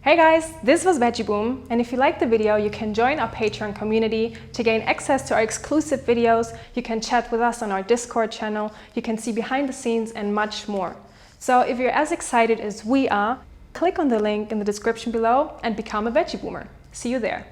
Hey guys, this was VeggieBoom, and if you liked the video, you can join our Patreon community to gain access to our exclusive videos. You can chat with us on our Discord channel, you can see behind the scenes and much more. So if you're as excited as we are, click on the link in the description below and become a VeggieBoomer. See you there.